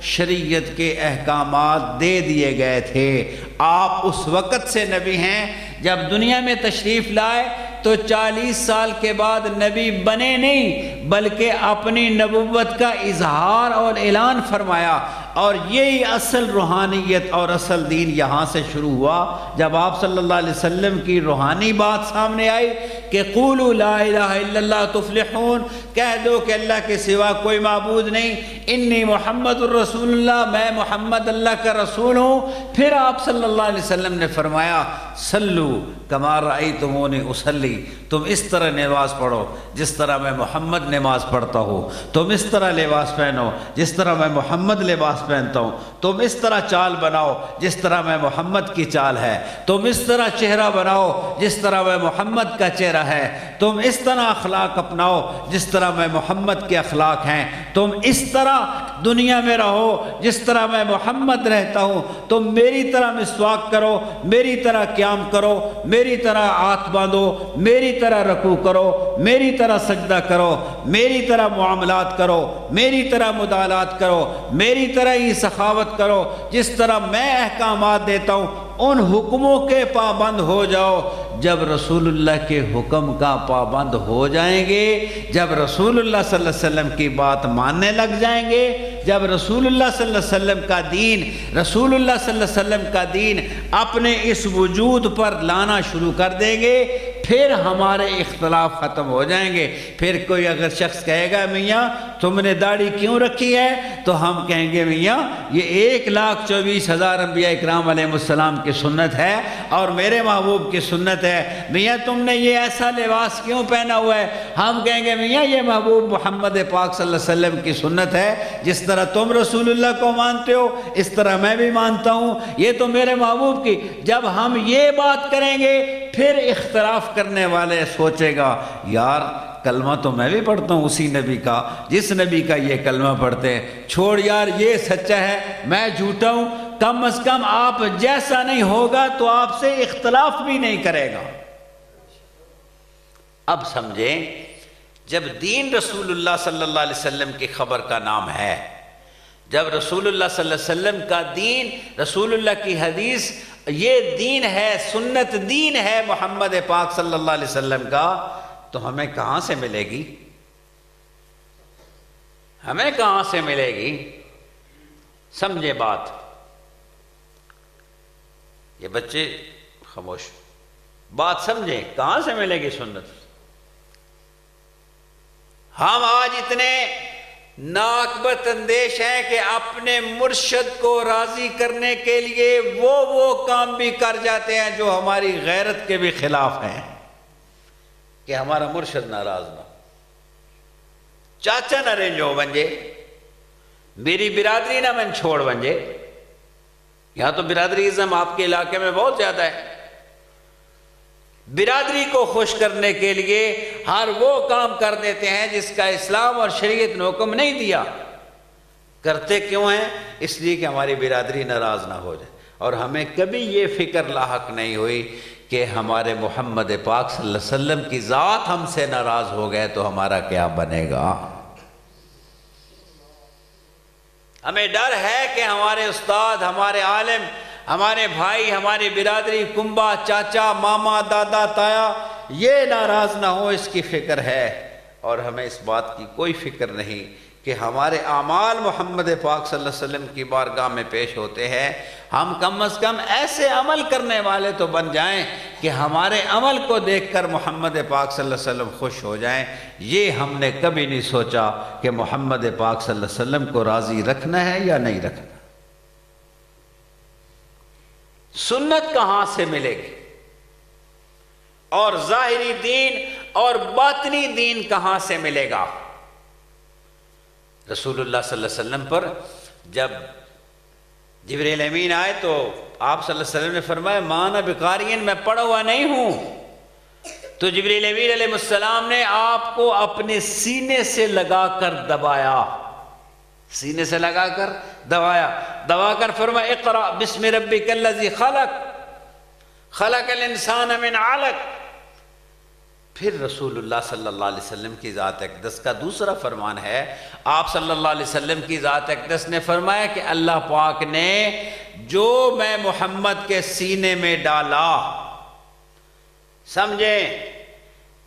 شریعت کے احکامات دے دیے گئے تھے۔ آپ اس وقت سے نبی ہیں، جب دنیا میں تشریف لائے تو 40 سال کے بعد نبی بنے نہیں، بلکہ اپنی نبوت کا اظہار اور اعلان فرمایا، اور یہی اصل روحانیت اور اصل دین یہاں سے شروع ہوا جب آپ صلی اللہ علیہ وسلم کی روحانی بات سامنے آئی کہ قولوا لا الہ الا اللہ تفلحون، کہہ دو کہ اللہ کے سوا کوئی معبود نہیں، انی محمد الرسول اللہ، میں محمد اللہ کا رسول ہوں۔ پھر آپ صلی اللہ علیہ وسلم نے فرمایا صلو کما رأیتمونی اصلی، تم اس طرح نماز پڑھو جس طرح میں محمد نماز پڑھتا ہوں، تم اس طرح لباس پہنو جس طرح میں محمد لباس پہنتا ہوں، تم اس طرح چال بناؤ جس طرح میں محمد کی چال ہے، تم اس طرح چہرہ بناؤ جس طرح میں محمد کا چہرہ ہے، تم اس طرح اخلاق اپناؤ جس طرح میں محمد کے اخلاق ہیں، تم اس طرح دنیا میں رہو جس طرح میں محمد رہتا ہوں، تم میری طرح مسواک کرو، میری طرح قیام کرو، میری طرح ہاتھ باندھو، میری طرح رکوع کرو، میری طرح سجدہ کرو، میری طرح معاملات کرو، میری طرح مدالات کرو، میری طرح ہی سخاوت کرو، جس طرح میں احکامات دیتا ہوں ان حکموں کے پابند ہو جاؤ۔ جب رسول اللہ کے حکم کا پابند ہو جائیں گے، جب رسول اللہ صلی اللہ علیہ وسلم کی بات ماننے لگ جائیں گے، جب رسول اللہ صلی اللہ علیہ وسلم کا دین، رسول اللہ صلی اللہ علیہ وسلم کا دین اپنے اس وجود پر لانا شروع کر دیں گے، پھر ہمارے اختلاف ختم ہو جائیں گے۔ پھر کوئی اگر شخص کہے گا میاں تم نے داڑھی کیوں رکھی ہے، تو ہم کہیں گے میاں یہ 1,24,000 انبیاء اکرام علیہ السلام کی سنت ہے اور میرے محبوب کی سنت ہے۔ میاں تم نے یہ ایسا لباس کیوں پہنا ہوا ہے، ہم کہیں گے میاں یہ محبوب محمد پاک صلی اللہ علیہ وسلم کی سنت ہے، جس طرح تم رسول اللہ کو مانتے ہو اس طرح میں بھی مانتا ہوں، یہ تو میرے محبوب کی۔ جب ہم یہ بات کریں گے پھر اختلاف کرنے والے سوچے گا یار کلمہ تو میں بھی پڑھتا ہوں اسی نبی کا جس نبی کا یہ کلمہ پڑھتے ہیں، چھوڑ یار یہ سچا ہے میں جھوٹا ہوں، کم از کم آپ جیسا نہیں ہوگا تو آپ سے اختلاف بھی نہیں کرے گا۔ اب سمجھیں، جب دین رسول اللہ صلی اللہ علیہ وسلم کی خبر کا نام ہے، جب رسول اللہ صلی اللہ علیہ وسلم کا دین، رسول اللہ کی حدیث یہ دین ہے، سنت دین ہے محمد پاک صلی اللہ علیہ وسلم کا، تو ہمیں کہاں سے ملے گی؟ ہمیں کہاں سے ملے گی؟ سمجھے بات، یہ بچے خاموش، بات سمجھیں، کہاں سے ملے گی سنت؟ ہم آج اتنے ناقبت اندیش ہیں کہ اپنے مرشد کو راضی کرنے کے لیے وہ کام بھی کر جاتے ہیں جو ہماری غیرت کے بھی خلاف ہیں، کہ ہمارا مرشد ناراض نہ، چاچا نہ رنجو بنجے، میری برادری نہ من چھوڑ بنجے۔ یہاں تو برادری ازم آپ کے علاقے میں بہت زیادہ ہے۔ برادری کو خوش کرنے کے لیے ہر وہ کام کر دیتے ہیں جس کا اسلام اور شریعت نے حکم نہیں دیا۔ کرتے کیوں ہیں؟ اس لیے کہ ہماری برادری ناراض نہ ہو جائے، اور ہمیں کبھی یہ فکر لاحق نہیں ہوئی کہ ہمارے محمد پاک صلی اللہ علیہ وسلم کی ذات ہم سے ناراض ہو گئے تو ہمارا کیا بنے گا۔ ہمیں ڈر ہے کہ ہمارے استاد، ہمارے عالم، ہمارے بھائی، ہماری برادری، کنبا، چاچا، ماما، دادا، تایا یہ ناراض نہ ہو، اس کی فکر ہے۔ اور ہمیں اس بات کی کوئی فکر نہیں کہ ہمارے اعمال محمد پاک صلی اللہ علیہ وسلم کی بارگاہ میں پیش ہوتے ہیں، ہم کم از کم ایسے عمل کرنے والے تو بن جائیں کہ ہمارے عمل کو دیکھ کر محمد پاک صلی اللہ علیہ وسلم خوش ہو جائیں۔ یہ ہم نے کبھی نہیں سوچا کہ محمد پاک صلی اللہ علیہ وسلم کو راضی رکھنا ہے یا نہیں رکھنا۔ سنت کہاں سے ملے گی اور ظاہری دین اور باطنی دین کہاں سے ملے گا؟ رسول اللہ صلی اللہ علیہ وسلم پر جب جبریل امین آئے تو آپ صلی اللہ علیہ وسلم نے فرمایا مانا بقارئین، میں پڑھا ہوا نہیں ہوں۔ تو جبریل امین علیہ السلام نے آپ کو اپنے سینے سے لگا کر دبایا، سینے سے لگا کر دبا کر فرمایا اقرأ بسم ربک الذی خلق خلق الانسان من علق۔ پھر رسول اللہ صلی اللہ علیہ وسلم کی ذات اقدس کا دوسرا فرمان ہے، آپ صلی اللہ علیہ وسلم کی ذات اقدس نے فرمایا کہ اللہ پاک نے جو میں محمد کے سینے میں ڈالا، سمجھیں،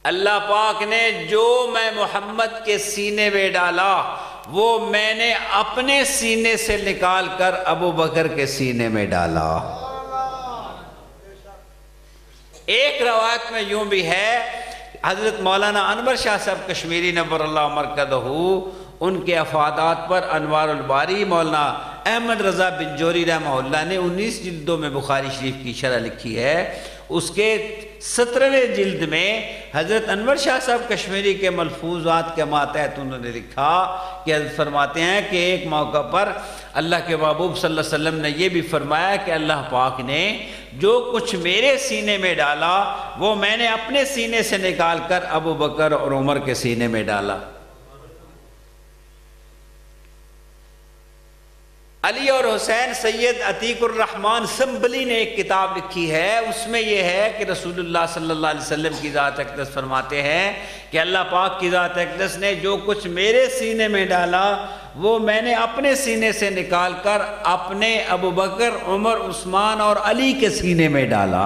اللہ پاک نے جو میں محمد کے سینے میں ڈالا وہ میں نے اپنے سینے سے نکال کر ابو بکر کے سینے میں ڈالا۔ ایک روایت میں یوں بھی ہے، حضرت مولانا انور شاہ صاحب کشمیری نور اللہ مرکزہ، ان کے افادات پر انوار الباری مولانا احمد رضا بن جوری رحمہ اللہ نے 19 جلدوں میں بخاری شریف کی شرح لکھی ہے۔ اس کے 17ویں جلد میں حضرت انور شاہ صاحب کشمیری کے ملفوظات کے ماتحت انہوں نے لکھا کہ حضرت فرماتے ہیں کہ ایک موقع پر اللہ کے محبوب صلی اللہ علیہ وسلم نے یہ بھی فرمایا کہ اللہ پاک نے جو کچھ میرے سینے میں ڈالا وہ میں نے اپنے سینے سے نکال کر ابو بکر اور عمر کے سینے میں ڈالا۔ علی اور حسین سید عتیق الرحمن سنبلی نے ایک کتاب لکھی ہے، اس میں یہ ہے کہ رسول اللہ صلی اللہ علیہ وسلم کی ذات اقدس فرماتے ہیں کہ اللہ پاک کی ذات اقدس نے جو کچھ میرے سینے میں ڈالا وہ میں نے اپنے سینے سے نکال کر اپنے ابو بکر، عمر، عثمان اور علی کے سینے میں ڈالا۔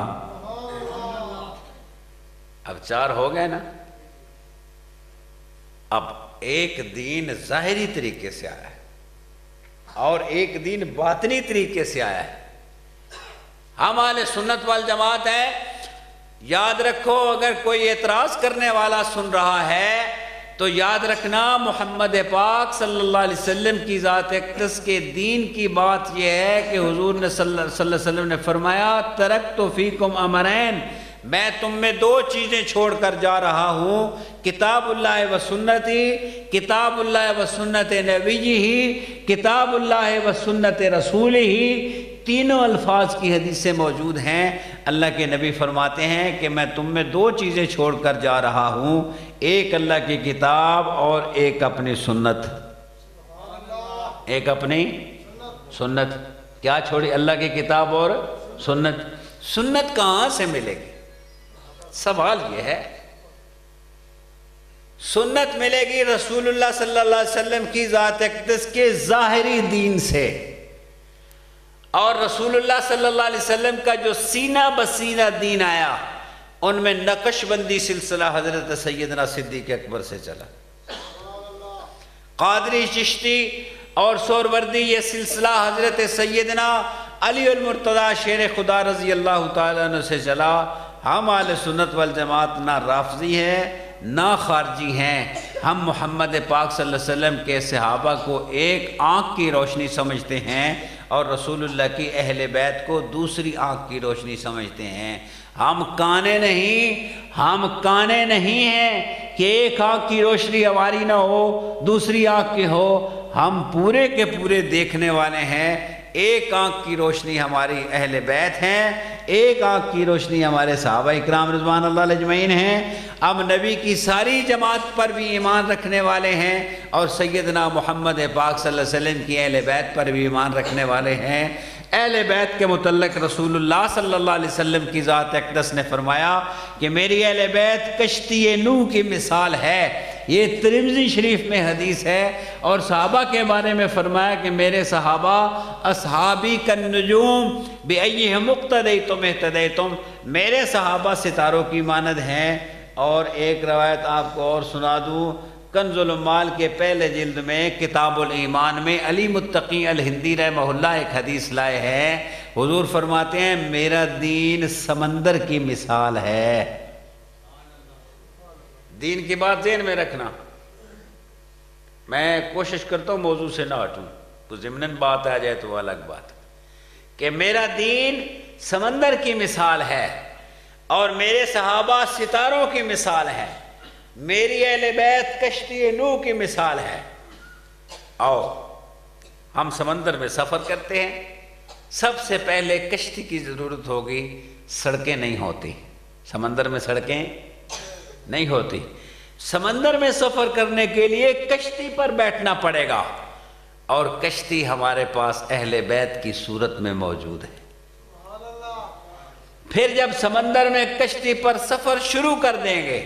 اب 4 ہو گئے نا۔ اب ایک دین ظاہری طریقے سے آیا ہے اور ایک دین باطنی طریقے سے آیا ہے۔ ہم اہل سنت والجماعت ہیں، یاد رکھو اگر کوئی اعتراض کرنے والا سن رہا ہے تو یاد رکھنا محمد پاک صلی اللہ علیہ وسلم کی ذات اقدس کے دین کی بات یہ ہے کہ حضور نے صلی اللہ علیہ وسلم نے فرمایا ترکت فیکم امرین، میں تم میں 2 چیزیں چھوڑ کر جا رہا ہوں، کتاب اللہ و سنتی، کتاب اللہ و سنت نبی ہی، کتاب اللہ و سنت رسول ہی۔ تینوں الفاظ کی حدیثیں موجود ہیں۔ اللہ کے نبی فرماتے ہیں کہ میں تم میں 2 چیزیں چھوڑ کر جا رہا ہوں، ایک اللہ کی کتاب اور ایک اپنی سنت۔ ایک اپنی سنت۔ کیا چھوڑی؟ اللہ کی کتاب اور سنت۔ سنت کہاں سے ملے گی؟ سوال یہ ہے، سنت ملے گی رسول اللہ صلی اللہ علیہ وسلم کی ذات اقدس کے ظاہری دین سے، اور رسول اللہ صلی اللہ علیہ وسلم کا جو سینہ بسینہ دین آیا ان میں نقش بندی سلسلہ حضرت سیدنا صدیق اکبر سے چلا، قادری، چشتی اور سہروردی یہ سلسلہ حضرت سیدنا علی المرتضی شیر خدا رضی اللہ تعالیٰ عنہ سے چلا۔ ہم اہل سنت والجماعت نہ رافضی ہیں نہ خارجی ہیں۔ ہم محمد پاک صلی اللہ علیہ وسلم کے صحابہ کو ایک آنکھ کی روشنی سمجھتے ہیں اور رسول اللہ کی اہل بیت کو دوسری آنکھ کی روشنی سمجھتے ہیں۔ ہم کانے نہیں ہیں کہ ایک آنکھ کی روشنی ہماری نہ ہو دوسری آنکھ کی ہو، ہم پورے کے پورے دیکھنے والے ہیں۔ ایک آنکھ کی روشنی ہماری اہل بیت ہیں، ایک آنکھ کی روشنی ہمارے صحابہ اکرام رضوان اللہ علیہ اجمعین ہیں۔ اب نبی کی ساری جماعت پر بھی ایمان رکھنے والے ہیں اور سیدنا محمد پاک صلی اللہ علیہ وسلم کی اہل بیت پر بھی ایمان رکھنے والے ہیں۔ اہل بیت کے متعلق رسول اللہ صلی اللہ علیہ وسلم کی ذات اقدس نے فرمایا کہ میری اہل بیت کشتی نوح کی مثال ہے۔ یہ ترمذی شریف میں حدیث ہے۔ اور صحابہ کے بارے میں فرمایا کہ میرے صحابہ اصحابی کالنجوم بأیہم اقتدیتم اہتدیتم، میرے صحابہ ستاروں کی مانند ہیں۔ اور ایک روایت آپ کو اور سنا دوں، کنز العمال کے پہلے جلد میں کتاب الایمان میں علی متقی الہندی رحمہ اللہ ایک حدیث لائے ہیں۔ حضور فرماتے ہیں میرا دین سمندر کی مثال ہے۔ دین کی بات ذہن میں رکھنا، میں کوشش کرتا ہوں موضوع سے نہ ہٹوں، تو ضمناً بات آ جائے تو الگ بات، کہ میرا دین سمندر کی مثال ہے اور میرے صحابہ ستاروں کی مثال ہے، میری اہل بیت کشتی نوح کی مثال ہے۔ آؤ ہم سمندر میں سفر کرتے ہیں، سب سے پہلے کشتی کی ضرورت ہوگی، سڑکیں نہیں ہوتی، سمندر میں سڑکیں نہیں ہوتی، سمندر میں سفر کرنے کے لیے کشتی پر بیٹھنا پڑے گا، اور کشتی ہمارے پاس اہل بیت کی صورت میں موجود ہے۔ پھر جب سمندر میں کشتی پر سفر شروع کر دیں گے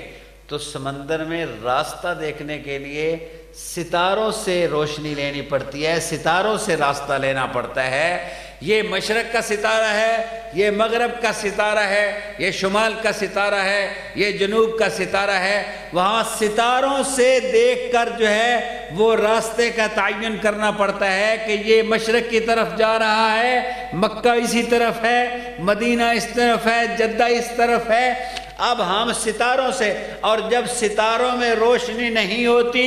تو سمندر میں راستہ دیکھنے کے لیے ستاروں سے روشنی لینی پڑتی ہے، ستاروں سے راستہ لینا پڑتا ہے۔ یہ مشرق کا ستارہ ہے، یہ مغرب کا ستارہ ہے، یہ شمال کا ستارہ ہے، یہ جنوب کا ستارہ ہے، وہاں ستاروں سے دیکھ کر جو ہے وہ راستے کا تعین کرنا پڑتا ہے کہ یہ مشرق کی طرف جا رہا ہے، مکہ اسی طرف ہے، مدینہ اس طرف ہے، جدہ اس طرف ہے۔ اب ہم ستاروں سے، اور جب ستاروں میں روشنی نہیں ہوتی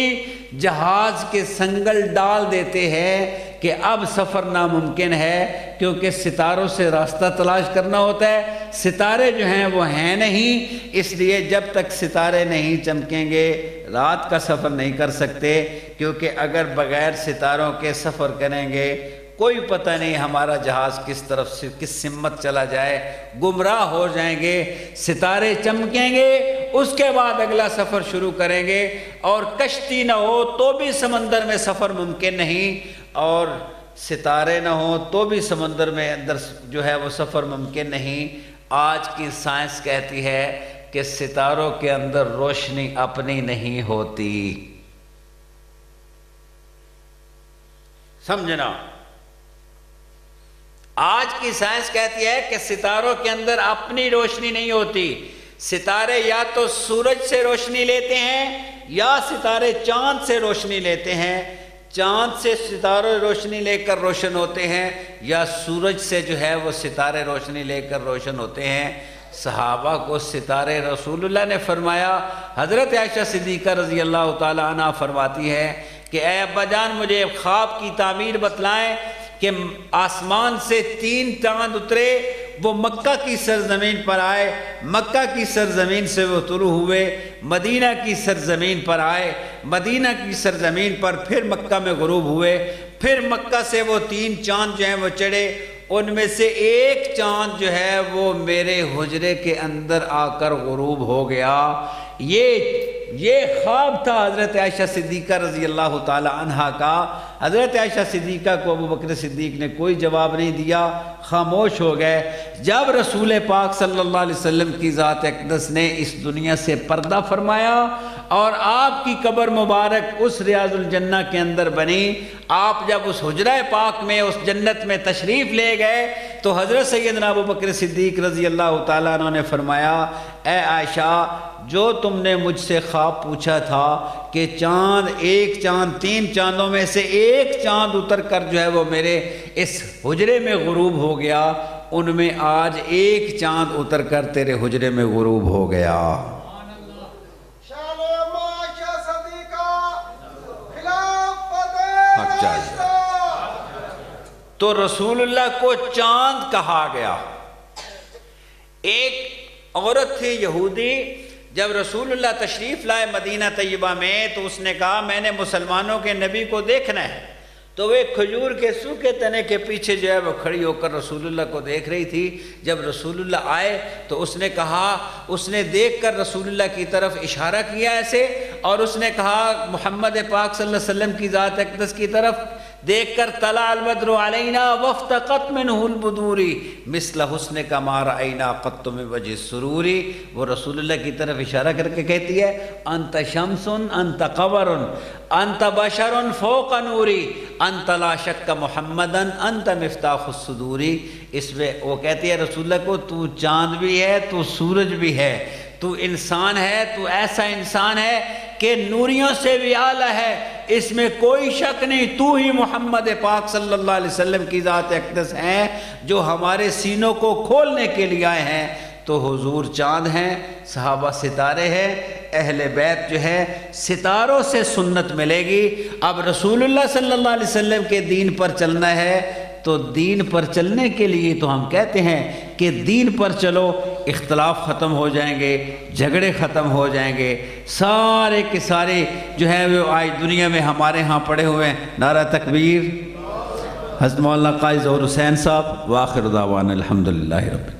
جہاز کے سنگل ڈال دیتے ہیں کہ اب سفر ناممکن ہے، کیونکہ ستاروں سے راستہ تلاش کرنا ہوتا ہے۔ ستارے جو ہیں وہ ہیں نہیں، اس لیے جب تک ستارے نہیں چمکیں گے رات کا سفر نہیں کر سکتے، کیونکہ اگر بغیر ستاروں کے سفر کریں گے کوئی پتہ نہیں ہمارا جہاز کس طرف سے کس سمت چلا جائے، گمراہ ہو جائیں گے۔ ستارے چمکیں گے اس کے بعد اگلا سفر شروع کریں گے، اور کشتی نہ ہو تو بھی سمندر میں سفر ممکن نہیں، اور ستارے نہ ہوں تو بھی سمندر میں اندر جو ہے وہ سفر ممکن نہیں۔ آج کی سائنس کہتی ہے کہ ستاروں کے اندر روشنی اپنی نہیں ہوتی، سمجھنا۔ آج کی سائنس کہتی ہے کہ ستاروں کے اندر اپنی روشنی نہیں ہوتی، ستارے یا تو سورج سے روشنی لیتے ہیں یا ستارے چاند سے روشنی لیتے ہیں، چاند سے ستارے روشنی لے کر روشن ہوتے ہیں، یا سورج سے جو ہے وہ ستارے روشنی لے کر روشن ہوتے ہیں۔ صحابہ کو ستارے، رسول اللہ نے فرمایا، حضرت عائشہ صدیقہ رضی اللہ تعالی عنہ فرماتی ہے کہ اے ابا جان مجھے خواب کی تعبیر بتلائیں کہ آسمان سے 3 چاند اترے، وہ مکہ کی سرزمین پر آئے، مکہ کی سرزمین سے وہ طلوع ہوئے، مدینہ کی سرزمین پر آئے، مدینہ کی سرزمین پر پھر مکہ میں غروب ہوئے، پھر مکہ سے وہ 3 چاند جو ہیں وہ چڑھے، ان میں سے ایک چاند جو ہے وہ میرے حجرے کے اندر آ کر غروب ہو گیا۔ یہ خواب تھا حضرت عائشہ صدیقہ رضی اللہ تعالی عنہا کا۔ حضرت عائشہ صدیقہ کو ابو بکر صدیق نے کوئی جواب نہیں دیا، خاموش ہو گئے۔ جب رسول پاک صلی اللہ علیہ وسلم کی ذات اقدس نے اس دنیا سے پردہ فرمایا اور آپ کی قبر مبارک اس ریاض الجنہ کے اندر بنی، آپ جب اس حجرہ پاک میں اس جنت میں تشریف لے گئے تو حضرت سیدنا ابو بکر صدیق رضی اللہ تعالیٰ عنہ نے فرمایا، اے عائشہ جو تم نے مجھ سے خواب پوچھا تھا کہ ایک چاند 3 چاندوں میں سے ایک چاند اتر کر جو ہے وہ میرے اس حجرے میں غروب ہو گیا، ان میں آج ایک چاند اتر کر تیرے حجرے میں غروب ہو گیا۔ تو رسول اللہ کو چاند کہا گیا۔ ایک عورت تھی یہودی، جب رسول اللہ تشریف لائے مدینہ طیبہ میں تو اس نے کہا میں نے مسلمانوں کے نبی کو دیکھنا ہے، تو وہ ایک کھجور کے سوکھے تنے کے پیچھے جو ہے وہ کھڑی ہو کر رسول اللہ کو دیکھ رہی تھی۔ جب رسول اللہ آئے تو اس نے کہا، اس نے دیکھ کر رسول اللہ کی طرف اشارہ کیا ایسے، اور اس نے کہا محمد پاک صلی اللہ علیہ وسلم کی ذات اقدس کی طرف دیکھ کر طلع البدر علینا وافتقت منہ البدور مثل حسنک ما رأینا قط من وجه السرور۔ وہ رسول اللہ کی طرف اشارہ کر کے کہتی ہے انت شمس انت قمر انت بشر فوق نوری انت لا شک محمدا انت مفتاح الصدور۔ اس میں وہ کہتی ہے رسول اللہ کو تو چاند بھی ہے، تو سورج بھی ہے، تو انسان ہے، تو ایسا انسان ہے کہ نوریوں سے بھی اعلیٰ ہے، اس میں کوئی شک نہیں، تو ہی محمد پاک صلی اللہ علیہ وسلم کی ذات اقدس ہیں جو ہمارے سینوں کو کھولنے کے لیے آئے ہیں۔ تو حضور چاند ہیں، صحابہ ستارے ہیں، اہل بیت جو ہے ستاروں سے سنت ملے گی۔ اب رسول اللہ صلی اللہ علیہ وسلم کے دین پر چلنا ہے، تو دین پر چلنے کے لیے تو ہم کہتے ہیں کہ دین پر چلو، اختلاف ختم ہو جائیں گے، جھگڑے ختم ہو جائیں گے، سارے کے سارے جو ہے وہ آج دنیا میں ہمارے ہاں پڑے ہوئے ہیں۔ نعرہ تکبیر، حضرت مولانا قاری ظہور حسین صاحب، وآخر دعوانا الحمدللہ رب